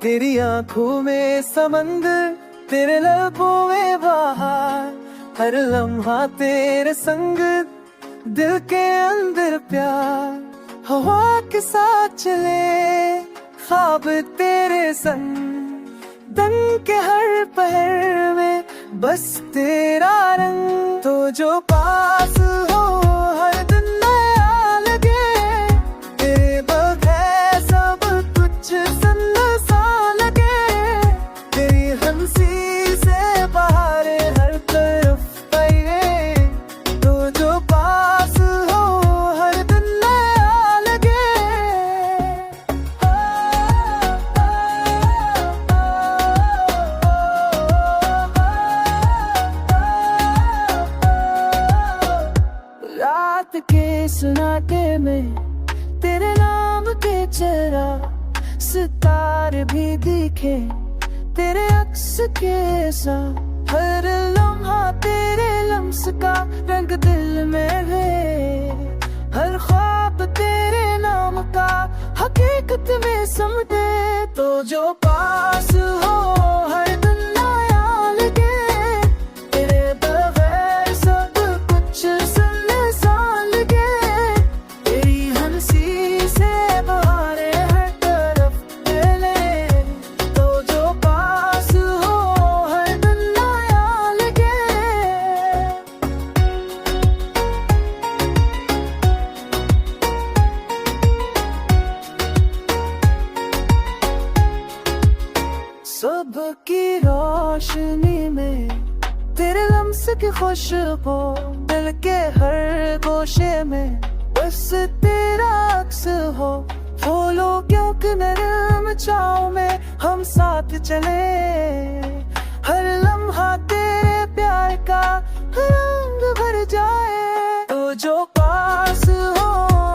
तेरी आंखों में समंदर, तेरे लबों में बहार, हर लम्हा तेरे संग, दिल के अंदर प्यार। हवा के साथ चले ख्वाब तेरे संग, दिन के हर पहर में बस तेरा रंग। तो जो पास हो हर दिन नया लगे, तेरे बगैर सब कुछ सन्नाटा लगे। तेरी हंसी से बहारे हर तरफ फैले, तो जो पास हो हर दिन नया लगे। रात के सन्नाटे में तेरे नाम के चेहरा, सितारे भी दिखे तेरे अक्स के साथ। हर लम्हा तेरे लम्स का रंग दिल में है, हर ख्वाब तेरे नाम का हकीकत में समझे। तो जो पास हो हर दिन नया लगे, तेरे बगैर सब कुछ सुनसान लगे। तेरी हंसी से बहारे हर तरफ फैले, तो जो पास हो हर दिन नया लगे। सबकी रोशनी में तेरे लम्स की खुशबू, दिल के हर गोशे में बस तेरा अक्स हो। फूलों क्योंकि नरम छाँव में हम साथ चले, हर लम्हा तेरे प्यार का रंग भर जाए। तो जो पास हो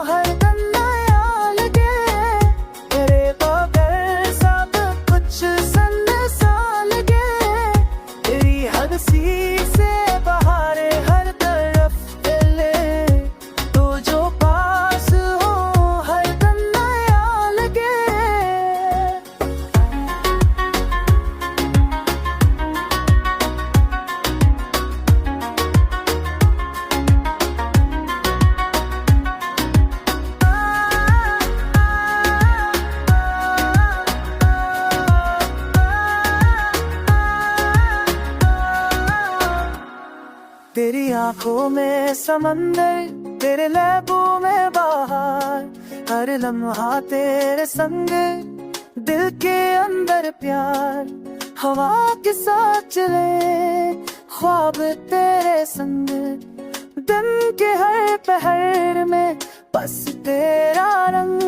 हर दिन नया लगे, तेरे बगैर सब कुछ सन्नाटा लगे। तेरी हंसी से बहारे हर तरफ फैले, तो जो पास हो हर दिन नया लगे। तेरी आंखों में समंदर, तेरे लबों में बहार, हर लम्हा तेरे संग, दिल के अंदर प्यार। हवा के साथ चले ख्वाब तेरे संग, दिन के हर पहर में बस तेरा रंग।